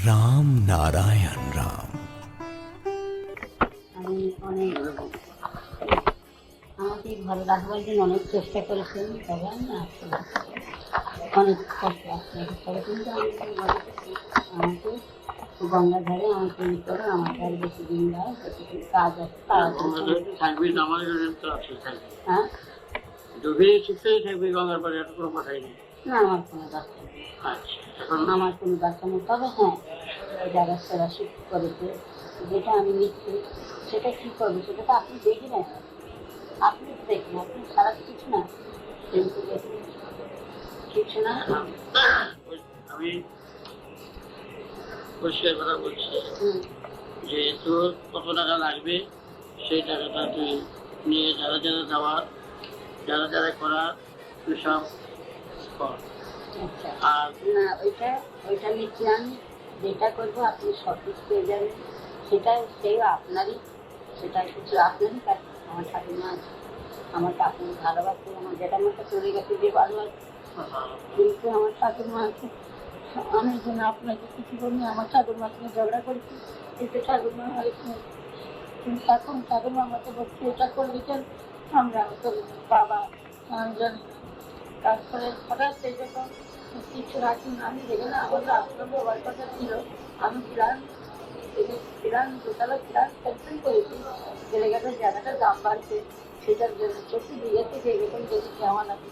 রাম নারায়ণ রাম। আমি অনেক আমাকে ভালো রাখবার জন্য অনেক চেষ্টা করেছেন, তবে আমি আসলে অনেক কষ্ট আপনাকে করে, কিন্তু আমি মনে করছি আমাকে গঙ্গার ধারে আমাকে ই করে আমাকে আর বেশি দিন দেয়, যতটুকু কাজ আছে থাকবি আমার তো আছে থাকবে হ্যাঁ গভীরে শিখতেই থাকবি গঙ্গার পাড়ে, এটা কোনো কথাই নেই। না, আমার কোনো দরকার নেই, আচ্ছা এখন আমার কোনো দরকার নেই। তবে হ্যাঁ, যারা সেরা শিক্ষা করেছে, যেটা আমি নিচ্ছি সেটা কী করবে সেটা তো আপনি দেখি না, আপনি তো দেখুন, আপনি সারা কিছু না, কিন্তু দেখুন কিছু না। আমি পরিষ্কার কথা বলছি হুম, যে তোর কত টাকা লাগবে সেই টাকাটা তুই নিয়ে যারা যারা দেওয়া যারা যারা করা তুই সব কর। আচ্ছা, আর না ওইটা নিচ্ছি আমি, যেটা করবো আপনি সব কিছু পেয়ে যাবেন, সেটা সেই আপনারই, সেটা কিছু আপনারই কাছে। আমার ঠাকুমা আছে, আমার কাকুর ভালোবাসে, আমার যেটা আমাকে চলে গেছে যে ভালোবাসে, কিন্তু আমার ঠাকুমা আছে। আমি যেন আপনাকে কিছু করি, আমার ঠাকুমার সঙ্গে ঝগড়া করেছি, কিন্তু ঠাকুমা হয়েছে, কিন্তু এখন ঠাকুমা আমাকে বলছে এটা করবি কেন, আমরা তো বাবা যেন। তারপরে হঠাৎ এই যখন কিছু রাখি না, আমি দেখে না আমার রাস্তা হওয়ার কথা ছিল, আমি প্ল্যান দোতলা প্ল্যান ক্যান্সেল করেছি, জায়গাটার দাম বাড়ছে, সেটার জন্য চোখে দিয়েছে যে এরকম যদি কেমন আছে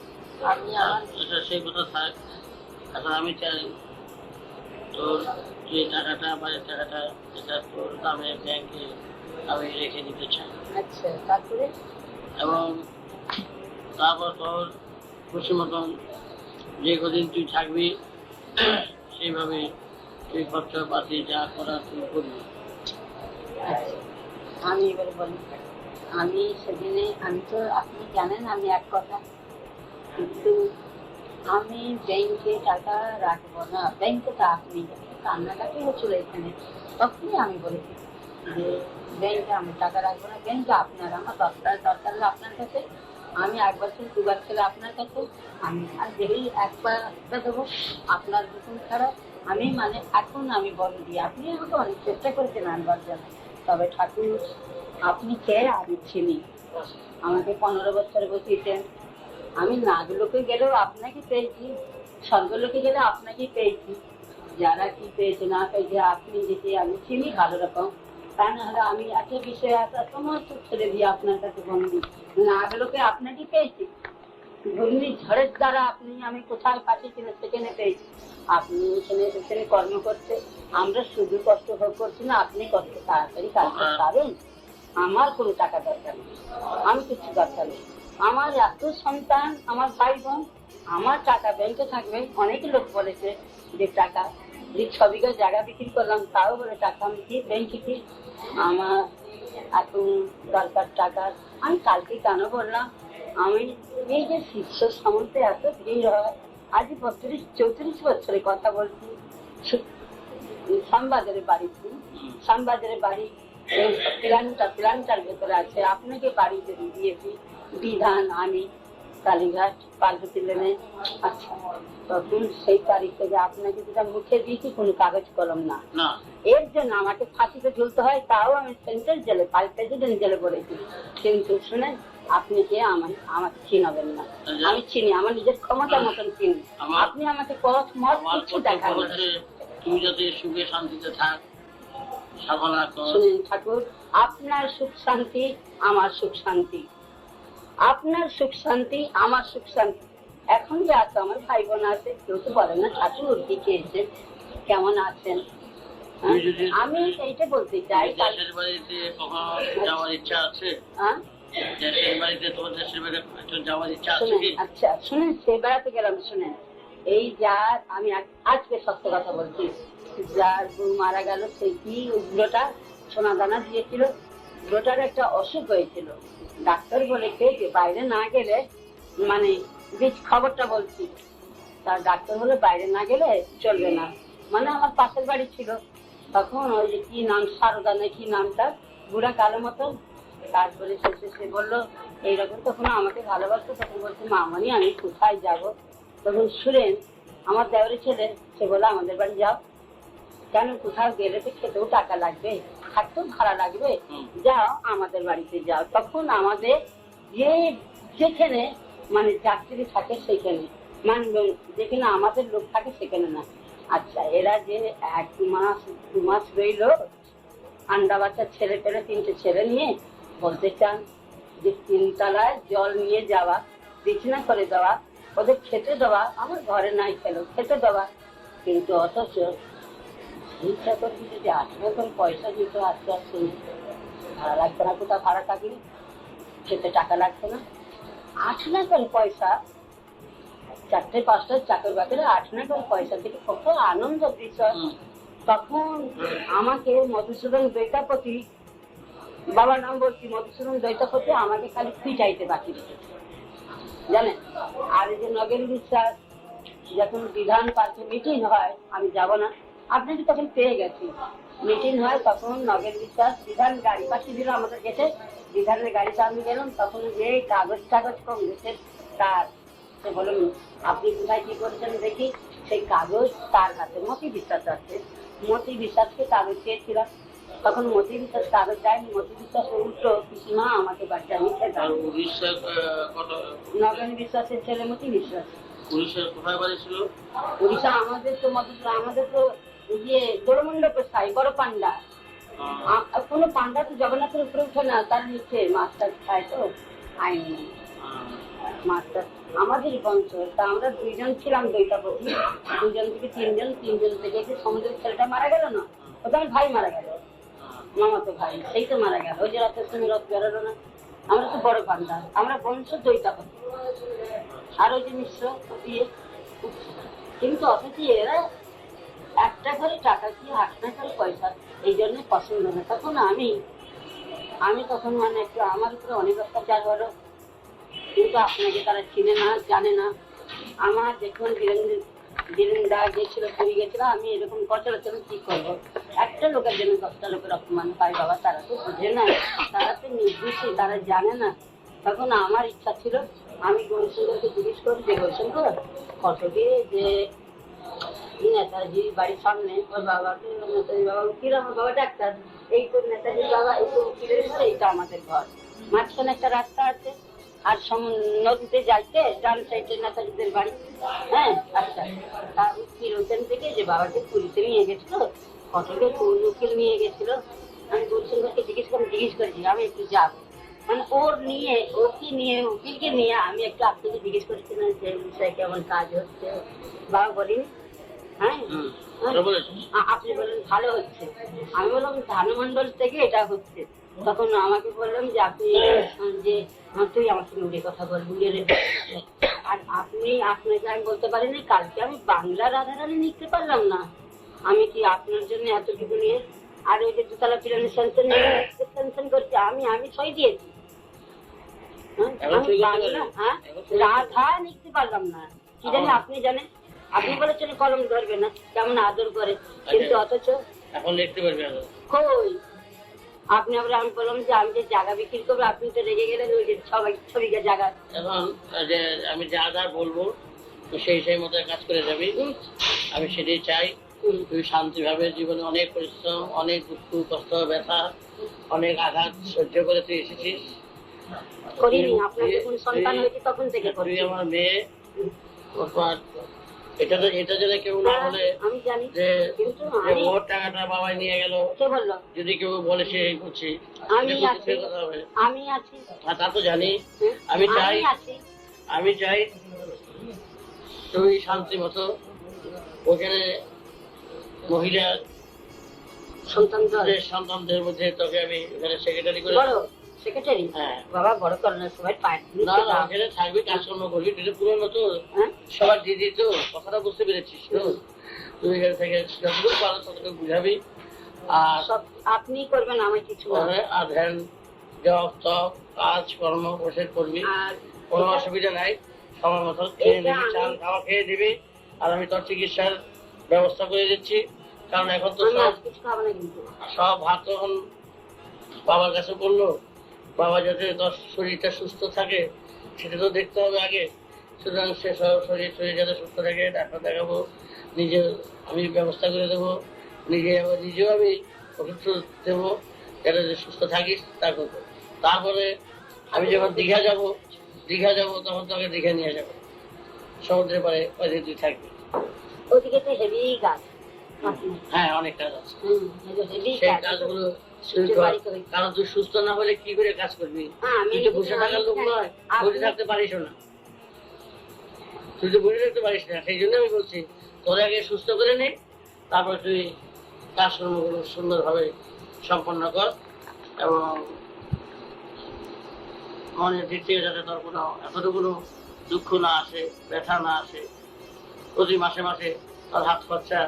আমি আমার এটা সেই কথা থাক। এখন আমি চাই তোর যে টাকাটা বাড়ির টাকাটা এটা তোর নামে ব্যাংকে আমি রেখে দিতে চাই, আচ্ছা। তারপরে এবং তারপর তোর খুশি মতন যে কদিন তুই থাকবি সেইভাবে তুই খরচাপাতি যা করা তুই করবি। আচ্ছা, আমি এবারে বলি, আমি সেদিনে আমি তো আপনি জানেন আমি এক কথা, কিন্তু আমি ব্যাংকে টাকা রাখবো না, ব্যাংকে তো আপনি কান্নাকাটি হচ্ছিল এখানে, তখনই আমি বলেছি যে ব্যাংকে আমি টাকা রাখবো না, ব্যাংকে আপনার আমার দরকার হলে আপনার কাছে, আমি একবার ছেলে দুবার ছেলে আপনার কাছে, আমি আর যেই একবার একটা দেবো আপনার যখন খারাপ, আমি মানে এখন আমি বলে দিই, আপনি আমাকে অনেক চেষ্টা করেছেন আনবার জন্য, তবে ঠাকুর আপনি কে আমি চিনি, আমাকে 15 বছর বসিয়েছেন, আমি নাগলোকে গেলেও আপনাকে পেয়েছি, স্বর্গলোকে গেলে আপনাকেই পেয়েছি, যারা কি পেয়েছে না পেয়েছে আপনি যেতে আমি চিনি ভালো রকম, তা না হলে আমি একটা বিষয় আছে সমস্ত ছেড়ে দিয়ে আপনার কাছে বন্ধু, নাগলোকে আপনাকেই পেয়েছি, ঘূর্ণি ঝড়ের দ্বারা আপনি আমি কোথায় পাঠিয়েছিলেন সেখানে পেয়েছি, আপনি এখানে কর্ম করছে, আমরা শুধু কষ্ট ভোগ করছি না, আপনি কষ্ট তাড়াতাড়ি কাজ করতে পারেন, আমার কোনো টাকা দরকার নেই, আমি কিছু দরকার নেই, আমার এত সন্তান, আমার ভাই বোন, আমার টাকা ব্যাংকে থাকবে, অনেক লোক বলেছে যে টাকা যে 6 বিঘা জায়গা বিক্রি করলাম, তাও বলে টাকা আমি কি ব্যাংকে কি, আমার এখন দরকার টাকার, আমি কালকে কেন বললাম, আমি এই যে শিষ্য সামন্তে এত ভিড় হয়, আজ 34 বছরের কথা বলছি, শ্যামবাজারের বাড়িতে, শ্যামবাজারের বাড়ি প্ল্যানটার ভেতরে আছে, আপনাকে বাড়ি দিয়েছি বিধান আমি কালীঘাট পার্বতী লেনে। আচ্ছা, তখন সেই তারিখ থেকে আপনাকে যেটা মুখে দিয়েছি কোনো কাগজ কলম না, এর জন্য আমাকে ফাঁসিতে ঝুলতে হয়, তাও আমি সেন্ট্রাল জেলে প্রেসিডেন্ট জেলে পড়েছি, কিন্তু শুনেন আপনি কে আমাকে চিনাবেন না, আমি চিনি আমার নিজের ক্ষমতার মতন চিনি, আপনি আমাকে পথ মত কিছু দেখান না। তুমি যাতে সুখে শান্তিতে থাক, সাধনা কর। শুনেন ঠাকুর, আপনার সুখ শান্তি আমার সুখ শান্তি, আপনার সুখ শান্তি আমার সুখ শান্তি, এখন যে আছে আমার ভাই বোন আছে, কেউ তো বলেন না ঠাকুর কি খেয়েছেন কেমন আছেন, আমি এইটা বলতে চাই। দেশের বাড়িতে কখনো যাওয়ার ইচ্ছা আছে? দেশের বাড়িতে তোমার দেশের বাড়িতে যাওয়ার ইচ্ছা আছে কি? আচ্ছা শুনেন, সে বেড়াতে গেলাম, শুনেন এই যার আমি আজকে সত্য কথা বলছি, যার বউ মারা গেল, সেই কি উগ্রটা সোনা দানা দিয়েছিল, উগ্রটার একটা অসুখ হয়েছিল, ডাক্তার বলেছে যে বাইরে না গেলে, মানে খবরটা বলছি, তার ডাক্তার বলে বাইরে না গেলে চলবে না, মানে আমার পাশের বাড়ি ছিল, তখন ওই যে কি নাম সারদা না কি নামটা, বুড়া কালো মতো, তারপরে সে বললো এইরকম, তখন আমাকে ভালোবাসতো, তখন বলছে মামনি আমি কোথায় যাব, তখন শুনেন আমার দেওয়ারি ছেলে, সে বলে আমাদের বাড়ি যাও, কেন কোথাও গেলে তো খেতেও টাকা লাগবে, থাকতেও ভাড়া লাগবে, যাও আমাদের বাড়িতে যাও। তখন আমাদের যেখানে মানে যাত্রী থাকে সেখানে, মানে যেখানে আমাদের লোক থাকে সেখানে না। আচ্ছা, এরা যে 1 মাস 2 মাস রইল, আন্ডা বাচ্চা ছেলে পেলে 3টে ছেলে নিয়ে বলতে চান যে 3 তলায় জল নিয়ে যাওয়া, বিছানা করে দেওয়া, ওদের খেতে দেওয়া, আমার ঘরে নাই খেলো খেতে দেওয়া। কিন্তু অথচ ইচ্ছা করছি যদি আসবে করে পয়সা দিত, আস্তে আস্তে ভাড়া লাগতো না, কোথাও ভাড়া থাকলে খেতে টাকা লাগতো না। 8 না করে পয়সা, 4টে 5টা চাকর বাকরে 8 না করে পয়সা থেকে কত আনন্দ বিষয়। তখন আমাকে মধুসূদন দৈতাপতি, বাবার নাম বলছি, মধুসূদন দৈতাপতি আমাকে খালি পিটাইতে বাকি রেখেছে জানেন। আর এই যে নগেন বিশ্বাস, যখন বিধান পার্কে মিটিং হয়, আমি যাব না, আপনাকে তখন পেয়ে গেছি, মিটিং হয় তখন নগেন বিশ্বাস বিধান গাড়ি পাঠিয়ে দিল আমাদের গেছে, বিধানের গাড়িতে আমি গেলাম। তখন যে কাগজ কংগ্রেসের তার, সে বলুন আপনি কোথায় কি করেছেন দেখি, সেই কাগজ তার হাতে, মতি বিশ্বাস আছে, মতি বিশ্বাসকে কাগজ চেয়েছিলাম। তখন মতি বিশ্বাস কাগজ দেয়নি, মতি বিশ্বাস উল্টো পিসিমা আমাকে বাড়িতে আমি খেতাম। নগেন বিশ্বাসের ছেলে মতি বিশ্বাস। উড়িষ্যা আমাদের তো আমাদের তো ইয়ে দোলমণ্ডপের সাই বড় পান্ডা, কোনো পান্ডা তো জগন্নাথের উপরে উঠে না, তার নিচে মাস্টার খায় তো আইনি মাস্টার আমাদেরই বংশ। তা আমরা 2জন ছিলাম দৈতাপতি, 2জন থেকে 3জন, 3জন থেকে একটু সমুদ্রের ছেলেটা মারা গেল না, ওটা আমার ভাই মারা গেল, মামাতো ভাই, সেই তো মারা গেল, ওই যে রথের সঙ্গে রথ বেরোলো না। আমরা তো বড় পান্ডা, আমরা বংশ দৈতাপতি, আর ওই যে মিশ্র দিয়ে। কিন্তু অথচ এরা 1টা করে টাকা কি 8 না করে পয়সা, এই জন্য পছন্দ না। তখন আমি তখন মানে একটু আমার উপরে অনেক অত্যাচার হলো, কিন্তু আপনাকে তারা চিনে না, জানে না। আমার দেখুন বীরেন্দা গেছিল, পুরী গেছিল, আমি এরকম কচলাচল কি করবো, একটা লোকের জন্য 10টা লোকের অপমান পাই বাবা, তারা তো বুঝে না, তারা তো নির্দিষ্ট, তারা জানে না। তখন আমার ইচ্ছা ছিল, আমি গৌরসুন্দরকে জিজ্ঞেস করি যে গৌরসুন্দর কত দিয়ে যে নেতাজির বাড়ির সামনে ওর বাবাকে, নেতাজির বাবা উকিল, আমার বাবা ডাক্তার, এই তো নেতাজির বাবা, এই তো উকিলের ঘর, এইটা আমাদের ঘর, মাঝখানে একটা রাস্তা আছে, আর নদীতে যাইতে ডান সাইডে নেতাজিদের বাড়ি। হ্যাঁ, আচ্ছা, তার উকিল ওখান থেকে যে বাবাকে পুলিশে নিয়ে গেছিল, কতকে কোন উকিল নিয়ে গেছিল, আমি গৌরসুন্দরকে জিজ্ঞেস করেছি আমি একটু যাবো, মানে ওর নিয়ে, উকিলকে নিয়ে আমি একটু আপনাকে জিজ্ঞেস করেছিলাম যে বিষয়ে কেমন কাজ হচ্ছে। বাবা বলিনি, হ্যাঁ আপনি বললেন ভালো হচ্ছে, আমি বললাম ধানমন্ডল থেকে এটা হচ্ছে। তখন আমাকে বললাম যে আপনি যে তুই আমার সঙ্গে উড়ে কথা বলবি, আর আপনাকে আমি বলতে পারিনি, কালকে আমি বাংলা রাধারানী লিখতে পারলাম না, আমি কি আপনার জন্য এতটুকু নিয়ে, আর ওই যে 2তলা পিরানি সেনশন করছে, আমি সই দিয়েছি, আমি বাংলা রাধা লিখতে পারলাম না, কি জানি আপনি জানেন, আপনি বলেছেন কলম ধরবে না, কেমন আদর করে, কিন্তু অথচ এখন লিখতে পারবে কই আপনি, আবার আমি বললাম যে আমি যে জায়গা বিক্রি করবো, আপনি তো রেগে গেলেন, ওই যে 6 বিঘা জায়গা। এখন আমি যা বলবো সেই মতো কাজ করে যাবি, আমি সেটাই চাই। তুই শান্তিভাবে জীবনে অনেক পরিশ্রম, অনেক দুঃখ কষ্ট ব্যথা, অনেক আঘাত সহ্য করে তুই এসেছিস, করিনি, আপনার যখন সন্তান হয়েছে তখন থেকে তুই আমার মেয়ে, এটা যেন কেউ না বলে আমি জানি যে ওর টাকাটা বাবাই নিয়ে গেল, কে বললো, যদি কেউ বলে সে করছি, আমি আছি, তা তো জানি। আমি চাই তুই শান্তি মতো ওখানে মহিলা সন্তানদের মধ্যে তোকে আমি ওখানে সেক্রেটারি করে, সেক্রেটারি, বাবা বড় করলেন সবাই না ওখানে থাকবি, কাজকর্ম করবি, তুই তো পুরনো তো সবার দিদি, তো কথাটা বুঝতে পেরেছিস তো, তুই এখানে থেকে যতটুকু পারো ততটুকু বুঝাবি, আর আপনি করবেন, আমি কিছু আর ধ্যান জব তপ কাজ কর্ম বসে করবি, কোনো অসুবিধা নাই, সময় মতো খেয়ে দিবি, চাল খাওয়া খেয়ে দিবি, আর আমি তোর চিকিৎসার ব্যবস্থা করে দিচ্ছি। কারণ এখন তো সব হাত তখন বাবার কাছে করলো, বাবা যাতে তোর শরীরটা সুস্থ থাকে সেটা তো দেখতে হবে আগে, সুতরাং সে সব শরীর যাতে সুস্থ থাকে, ডাক্তার দেখাবো, নিজে আমি ব্যবস্থা করে দেবো, নিজেও আমি ওষুধ দেবো, যাতে সুস্থ থাকিস। তারপরে আমি যখন দীঘা যাব তখন তোকে দীঘা নিয়ে যাবো, সমুদ্রের পাড়ে ওইদিকে তুই থাকবি। ওদিকে তো হেভি গাছ। হ্যাঁ, অনেক কাজ আছে, হেভি সেই গাছ। কাজগুলো তুই কর। কারণ তুই সুস্থ না হলে কি করে কাজ করবি? তুই তো বসে থাকার লোক নয়, বসে থাকতে পারিস না, তুই তো বসে থাকতে পারিস না। সেই জন্য আমি বলছি তোরা আগে সুস্থ করে নে, তারপর তুই কাজকর্মগুলো সুন্দরভাবে সম্পন্ন কর, এবং মনের দিক থেকে যাতে তোর কোনো এতটুকু দুঃখ না আসে, ব্যথা না আসে। প্রতি মাসে মাসে তোর হাত খরচা,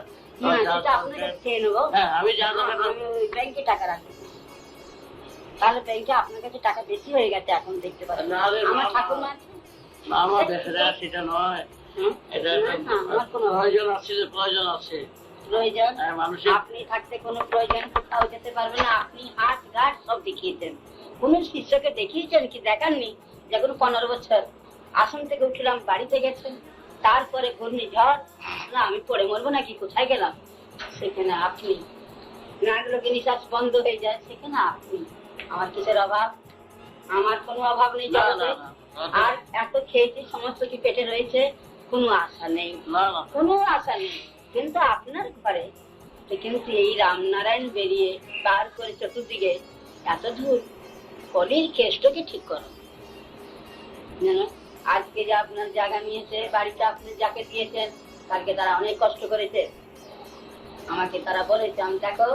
হ্যাঁ আমি যা ব্যাংকে টাকা রাখি, তাহলে ব্যাংকে আপনার কাছে টাকা বেশি হয়ে গেছে এখন দেখতে পাচ্ছেন। আমার ঠাকুমা আছে, আমার দেশেরা সেটা নয়, এটা প্রয়োজন আছে, প্রয়োজন আছে। প্রয়োজন মানুষের আপনি থাকতে কোনো প্রয়োজন কোথাও যেতে পারবে না। আপনি হাট ঘাট সব দেখিয়েছেন, কোন শিষ্যকে দেখিয়েছেন কি? দেখাননি। যখন 15 বছর আসন থেকে উঠলাম, বাড়িতে গেছেন, তারপরে ঘূর্ণিঝড়, না আমি পড়ে মরবো নাকি, কোথায় গেলাম? সেখানে আপনি, নাগলোকে নিঃশ্বাস বন্ধ হয়ে যায়, সেখানে আপনি। আমার কিসের অভাব? আমার কোনো অভাব নেই জগতে। আর এত খেয়েছি, সমস্ত কি পেটে রয়েছে, কোনো আশা নেই, কোনো আশা নেই। কিন্তু আপনার ঘরে কিন্তু এই রামনারায়ণ বেরিয়ে পার করে চতুর্দিকে এত দূর, কলির কেষ্টকে ঠিক করো জানো। আজকে যে আপনার জায়গা নিয়েছে, বাড়িটা আপনি যাকে দিয়েছেন, কালকে তারা অনেক কষ্ট করেছে। আমাকে তারা বলেছে, আমি দেখো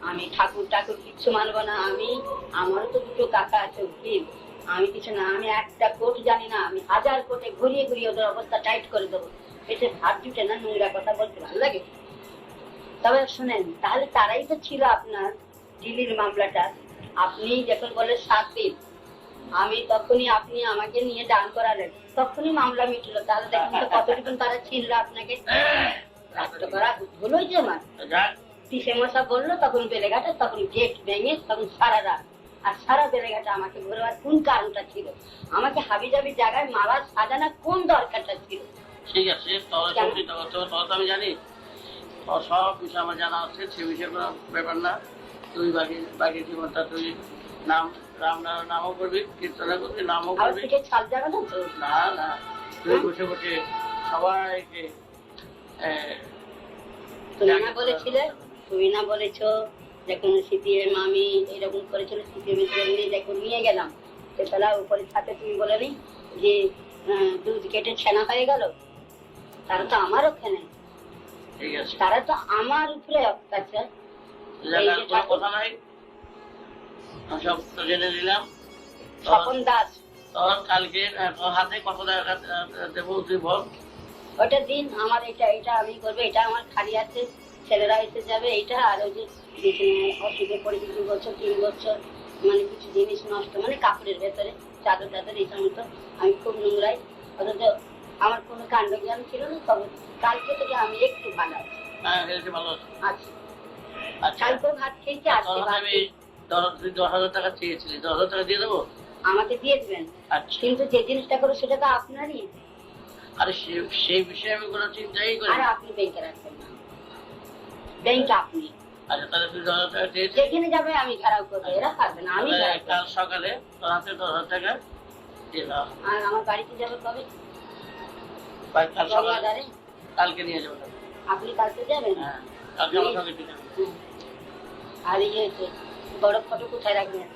আমি ঠাকুর কিচ্ছু মানবো না, আমারও তো 2 কাকা আছে উকিল, আমি কিছু না, আমি একটা কোট জানি না, আমি 1000 কোটে ঘুরিয়ে ঘুরিয়ে ওদের অবস্থা টাইট করে দেবো। পেটে ভাত জুটে না, নোংরা কথা বলতে ভালো লাগে। তবে শুনেন, তাহলে তারাই তো ছিল আপনার দিল্লির মামলাটা। আপনি যখন বলে 7 দিন, আমি তখনই আপনি আমাকে নিয়ে দান করালেন, তখনই মামলা মিটলো। তাহলে দেখুন তো কতটুকু তারা ছিল আপনাকে। রাখতে করা ভুল হয়েছে আমার। পিসে মশা বললো তখন বেলেঘাটে, তখন গেট ভেঙে, তখন সারা রাত, আর সারা বেলেঘাটে আমাকে ঘোরাবার কোন কারণটা ছিল? আমাকে হাবি জাবি জায়গায় মারার সাজানোর কোন দরকারটা ছিল? ঠিক আছে, আমি জানি, সব বিষয় আমার জানা আছে, সে বিষয়ে কোনো ব্যাপার না। তুই বাকি জীবনটা তুই রাম নামও করবি, কীর্তনা করবি, নামও করবি। না না, তুই বসে বসে সবাইকে তুমি না বলেছ যখন সিপিএম আমি এরকম করেছিল, সিপিএম যখন নিয়ে গেলাম সেতলা উপরে ছাতে, তুমি বলে নি যে দুধ কেটে ছানা হয়ে গেল? তারা তো আমার ওখানে, তারা তো আমার উপরে অত্যাচার। কথা নাই, সব জেনে নিলাম। স্বপন দাস, তোর কালকে তোর হাতে কত টাকা দেবো তুই বল? ওটা দিন, আমার এটা আমি করবো, এটা আমার খালি আছে, ছেলেরা এসে যাবে। এইটা আর ওই যে অসুখে পড়েছে 2 বছর 3 বছর, মানে কিছু জিনিস নষ্ট, মানে কাপড়ের ভেতরে চাদর এই সমস্ত, আমি খুব নোংরাই। অথচ আমার কোনো কাণ্ড জ্ঞান ছিল না। তবে কালকে থেকে আমি একটু ভালো আছি। আচ্ছা, কালকেও ভাত খেয়েছি, আজকে আমি 10,000 টাকা চেয়েছিলি, 10,000 টাকা দিয়ে দেবো? আমাকে দিয়ে দেবেন, কিন্তু যে জিনিসটা করো সেটা তো আপনারই। আরে সেই বিষয়ে আমি কোনো চিন্তাই করি। আর আপনি ব্যাংকে রাখবেন না, ব্যাংক আপনি। আচ্ছা, তাহলে তুই 10,000 টাকা চেয়েছিস, যেখানে যাবে আমি ঘেরাও করবো, এরা পারবে না, আমি কাল সকালে তোর হাতে 10,000 টাকা দিয়ে দাও। আর আমার বাড়িতে যাবে কবে? কাল সকালে, কালকে নিয়ে যাবো। আপনি কালকে যাবেন? হ্যাঁ, কালকে আমার সঙ্গে দিয়ে যাবো। আর বড় ফটো কোথায় রাখবেন?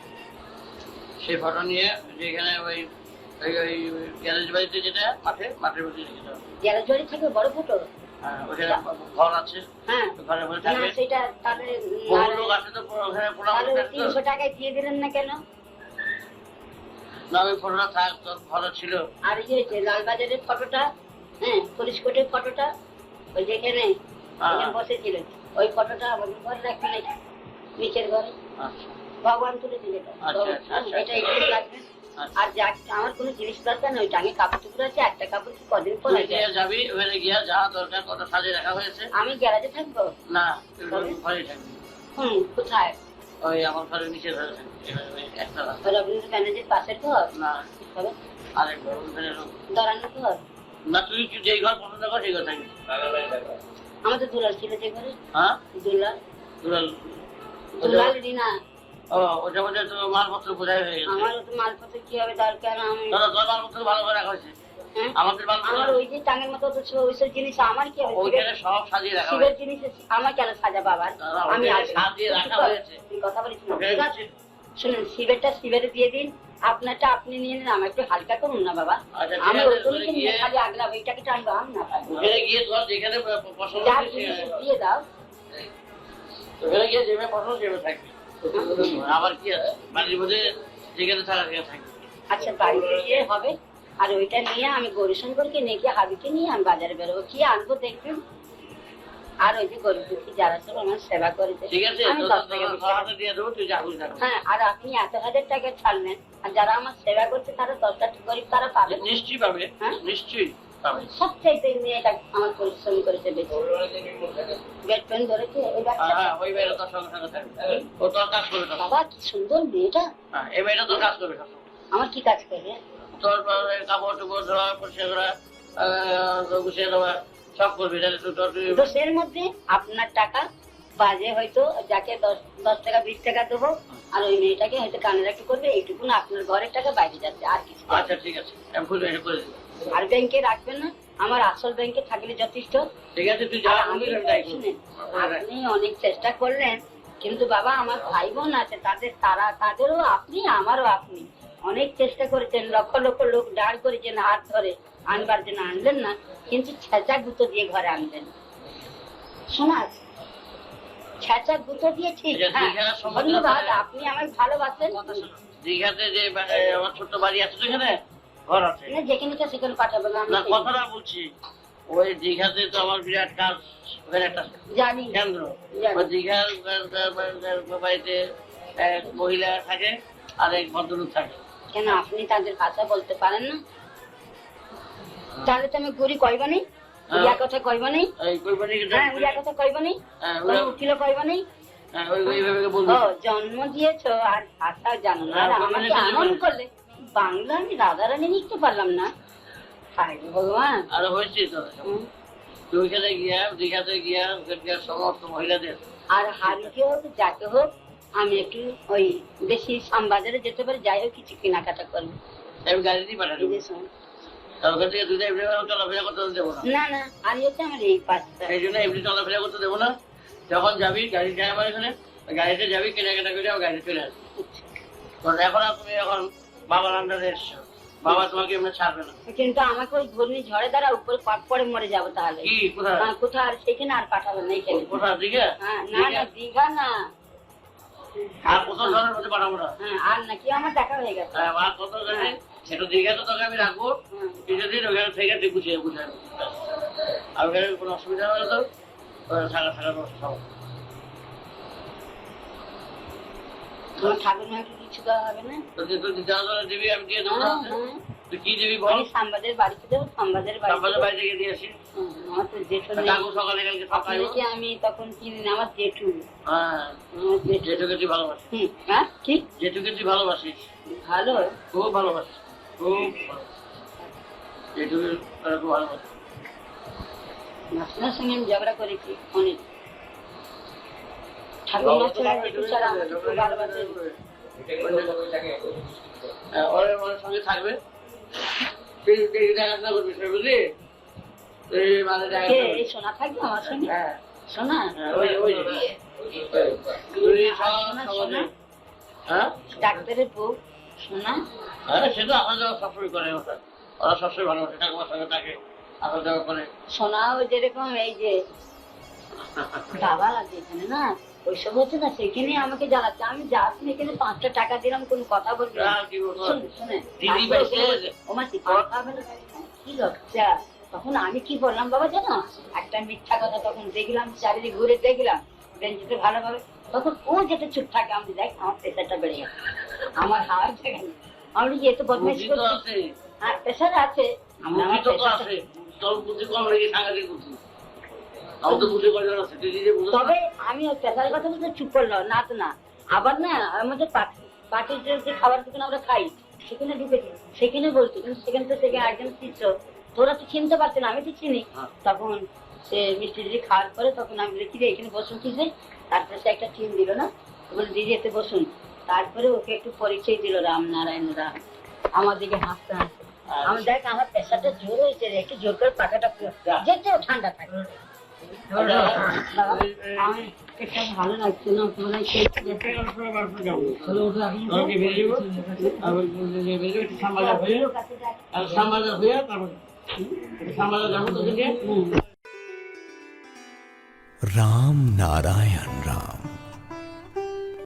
সেই ফটো নিয়ে যেখানে ওই গ্যারেজ বাড়িতে, যেটা মাঠের মধ্যে রেখে দাও। গ্যারেজ বাড়ি থাকবে বড় ফটো? হ্যাঁ, ওখানে ঘর আছে। হ্যাঁ, ঘরে ঘরে থাকবে। সেটা তাহলে লোক আছে তো, ওখানে পোড়া 300 টাকায় দিয়ে দিলেন না কেন? না, ওই ফটোটা থাক, তোর ভালো ছিল। আর লালবাজারের ফটোটা, হ্যাঁ, পুলিশ কোর্টের ফটোটা, ওই যেখানে বসেছিলেন, ওই ফটোটা আমাদের ঘরে রাখবেন, নিচের ঘরে। ভগবান তুলেছে যেটা, এটা একটু লাগবে। আর আমার কোনো জিনিস দরকার নেই, টাঙে কাপড় টুকরো আছে, একটা কাপড় কি কদিন পরে যাবি, ওখানে গিয়া যা দরকার কত সাজিয়ে রাখা হয়েছে। আমি গ্যারাজে থাকবো না, ঘরেই থাকবি। কোথায়? ওই আমার ঘরের নিচে ঘরে থাকবি, একটা রবীন্দ্র ব্যানার্জির পাশের ঘর? না, আরেক ঘর, দরানো ঘর না। তুই যেই ঘর পছন্দ কর সেই ঘর থাকবি। আমাদের দুলার ছিল যে ঘরে। হ্যাঁ, দুলার দুলাল রিনা, ওটা মধ্যে তো মালপত্র বোঝাই হয়ে গেছে। আমারও তো মালপত্র কি হবে দরকার, আমি দাদা তোর মালপত্র ভালো করে রাখা হয়েছে। হ্যাঁ? আমাদের মালপত্র আমার ওই যে টাঙের মতো তো ছিল, ওইসব জিনিস আমার কি হবে? ওইখানে সব সাজিয়ে রাখা শিবের হয়েছে। জিনিস আমার কেন সাজা বাবার? দাদা, আমি ওইখানে আসবো। সাজিয়ে রাখা হয়েছে। তুই কথা বলিস না, ওখানে ঠিক আছে? শুনুন, শিবেরটা শিবের দিয়ে দিন, আপনারটা আপনি নিয়ে নিন, আমার একটু হালকা করুন না বাবা। আচ্ছা, ঠিক আমি আছে, ওই জন্য ওখানে কিনে গিয়ে- খালি আগলাম, এইটাকে টানবো আমি না পারবো। ওখানে গিয়ে তোর যেখানে পছন্দ যার হয়েছে, জিনিস দিয়ে দাও। ওখানে গিয়ে যেভাবে পছন্দ সেভাবে থাকবে। আবার কি আছে বাড়ির মধ্যে যেখানে থাকা সেখানে থাকবে। আচ্ছা, বাড়িতে গিয়ে হবে। আর ওইটা নিয়ে আমি গৌরীশঙ্করকে নিয়ে গিয়ে হাবিকে নিয়ে আমি বাজারে বেরোবো, কি আনবো দেখবেন। আর ওই যে গরিব দুঃখী যারা সব আমার সেবা করেছে, ঠিক আছে, আমি তোর 10 টাকা 20 টাকা। হাতে দিয়ে দেবো, তুই যা খুশি থাকবি। হ্যাঁ, আর আপনি 1,000 টাকা ছাড়লেন, আর যারা আমার সেবা করছে তারা 10টা গরিব তারা পাবে। নিশ্চয়ই পাবে, হ্যাঁ? নিশ্চয়ই পাবে। সবচাইতে মেয়েটা আমার পরিশ্রম করেছে বেশি। বেড পেন ধরেছে এই বাচ্চাটা। হ্যাঁ, ওই মেয়েটা তোর সঙ্গে সঙ্গে থাকবে, ও তোর কাজ করবে সব। বাবা কি সুন্দর মেয়েটা, হ্যাঁ, এই মেয়েটা তোর কাজ করবে সব। আমার কি কাজ করবে? তোর কাপড় টুপড় ধোয়া, পরিষ্কার করা, গুছিয়ে দেওয়া সব করবি। তাহলে তুই তো এর মধ্যে আপনার টাকা বাজে হয়তো যাকে 10 টাকা 20 টাকা দেবো, আর ওই মেয়েটাকে হয়তো কানে রাখি করবে, এইটুকু না আপনার ঘরের টাকা বাইরে যাচ্ছে, আর কিছু না। আচ্ছা ঠিক আছে, আমি ফুল এটা করে দিবো। আর ব্যাংকে রাখবেন না, আমার আসল ব্যাংকে থাকলে যথেষ্ট। ঠিক আছে, তুই যা আর বলবি আমি আমি তাই করবো। শুনেন, আপনি অনেক চেষ্টা করলেন, কিন্তু বাবা আমার ভাই বোন আছে, তাদেরও আপনি আমারও আপনি অনেক চেষ্টা করেছেন, লক্ষ লক্ষ লোক দাঁড় করেছেন হাত ধরে আনবার জন্য, আনলেন না, কিন্তু ছেঁচা গুঁতো দিয়ে ঘরে আনলেন। শোনা আছে, ছেঁচা গুঁতো দিয়ে ঠিক। আচ্ছা, হ্যাঁ, দীঘার সমুদ্র ধন্যবাদ, তীরে- আপনি আমায় ভালোবাসেন। কথা শোনো, দীঘাতে যে আমার ছোট্ট বাড়ি আছে তো, এখানে ঘর আছে। না, যেখানে ইচ্ছা সেখানে পাঠাবেন, আমি না, কথাটা বলছি, ওই দীঘাতে তো আমার বিরাট কাজ, ওখানে একটা জানি। কেন্দ্র। জানি। ওই দীঘার বাড়িতে এক মহিলা থাকে আর এক ভদ্রলোক থাকে। কেন আপনি তাদের ভাষা বলতে পারেন না? তাহলে তো আমি গড়ি কইবা নেই, উড়িয়া কথা কইবা নেই। এই কোরবানি হ্যাঁ, উড়িয়া কথা কইবা নেই, উকিল কইবা নেই। ওইভাবে বলবো। ও, জন্ম দিয়েছো আর ভাষা জানো না, আর আমাকে আনন্দ করলে বাংলা আমি রাধারানী লিখতে পারলাম না। হায় রে ভগবান। আর হয়েছে তো, হুম। তুই ওইখানে গিয়া দীঘাতে গিয়া ওখানকার সমস্ত মহিলাদের আর হারিকে হোক যাকে হোক আমি একটু ওই বেশি শ্যামবাজারে যেতে পারি, যাই হোক কিছু কেনাকাটা করবো। আমি গাড়ি দিয়ে পাঠাবো। এই যে শোন। আর ওখান থেকে দুটো এমনি চলাফেরা করতে দেবো না। না না, আর হচ্ছে আমার এই পাঁচটা। এই জন্য এমনি চলাফেরা করতে দেবো না। যখন যাবি গাড়ি যায় আমার এখানে, গাড়িতে যাবি, কেনাকাটা করে আমার গাড়িতে চলে আসবি। কারণ এখন আর তুমি এখন বাবার আন্ডারে এসছো, বাবা তোমাকে এমনি ছাড়বে না। কিন্তু আমাকে ওই ঘূর্ণি ঝড়ে দ্বারা উপরে পাক পরে মরে যাবো তাহলে। কি কোথায়? কোথায় আর সেখানে আর পাঠাবেন না, এইখানে। কোথায় দিকে? হ্যাঁ, না না, দীঘা না। আর কোথাও ধরনের মধ্যে পাঠাবো না। হ্যাঁ, আর নাকি আমার দেখা হয়ে গেছে। আর কত জানি সেটা দীঘা তো তোকে আমি রাখবো হুম। কিছুদিন, ওখানে থেকে তুই গুছিয়ে বুঝাই। আর ওখানে কোনো অসুবিধা হলে তো থাকা থাকা ব্যবস্থা হবে। আমার ঠাকুর মাকে কিছু দেওয়া হবে না? তো তুই যা ধরে দিবি আমি দিয়ে দেবো না। হ্যাঁ, তুই কি দিবি বল? আমি শ্যামবাজারের বাড়িতে দেবো, শ্যামবাজারের বাড়িতে আমাদের দেবো। বাড়ি থেকে দিয়ে আসি। আমার তো জেঠু নেই। কাকু সকালে কালকে সকালে। আপনাকে আমি তখন চিনি না, আমার জেঠু। হ্যাঁ, আমার জেঠু। জেঠুকে তুই ভালোবাসিস। হুম, হ্যাঁ, কি জেঠুকে তুই ভালোবাসিস, ভালো। খুব ভালোবাসিস, খুব ভালোবাসিস। জেঠুকে তোরা খুব ভালোবাসিস। নাসিনার সঙ্গে আমি ঝগড়া করেছি অনেক। ঠাকুর মা ছাড়া জেঠু ছাড়া আমাকে খুব ভালোবাসে। ওর সঙ্গে থাকবে, তুই দেখাশোনা করবি, বুঝলি? তুই মানে কে, দেখাশোনা করবি। এই সোনা থাকবে আমার সঙ্গে? হ্যাঁ, সোনা? হ্যাঁ, ওই তুই সমাজে, হ্যাঁ ডাক্তারের বউ সোনা? হ্যাঁ, সে তো আসা যাওয়া সবসময় করে। ওরা সবসময় ভালোবাসে, ঠাকুমার সঙ্গে থাকে, আসা যাওয়া করে। সোনাও যেরকম এই যে বাবা লাগে এখানে না, ওইসব হচ্ছে না, সেখানে আমাকে জ্বালাচ্ছে। আমি যাচ্ছি এখানে 5টা টাকা দিলাম, কোন কথা বলবি না। আর কি বলবো? শুনে দিদি পাইছে। কি লজ্জা। তখন আমি কি বললাম বাবা জানো, একটা মিথ্যা কথা তখন দেখলাম, চারিদিকে ঘুরে দেখলাম বেঞ্চিতে ভালোভাবে, তখন ও যেটা চুপ থাকে, আমি দেখ আমার প্রেশারটা বেড়ে গেছে, আমার হাওয়ার জায়গা নেই। আমি যে এত বদমাইশি বুদ্ধি তো করছি, আছে, হ্যাঁ প্রেশার আছে, আমার বুদ্ধি তো pressure টা- আছে। তোর বুদ্ধি কম লেগে সাংঘাতিক বুদ্ধি। আমার তো বুদ্ধি কয়জন আছে, তুই নিজে বুঝো না। তবে আমি ওই প্রেশারের কথা বলতে চুপ করলাম না, তো না আবার না আমাদের পার্টির যে খাবার দোকানে আমরা খাই সেখানে ঢুকেছি, সেখানে বলছি, কিন্তু সেখানে তো সেখানে একজন শিষ্য, তোরা তো চিনতে পারছে না, আমি তো চিনি। হ্যাঁ। তখন সে মিষ্টি টিষ্টি খাওয়ার পরে তখন আমি বলি, কিরে এখানে বসুন কিসে? তারপরে সে একটা টিম দিল না, বলে দিদি এতে বসুন। তারপরে ওকে একটু পরিচয় দিল রামনারায়ণ রাম। আমার দিকে হাসতে হাসতে, আমি দেখ আমার প্রেশারটা জোর হয়েছে রে, একটু জোর করে পাখাটা যেতেও ঠান্ডা থাকে। আমি এটা ভালো লাগছে না, তোমরা राम नारायण राम।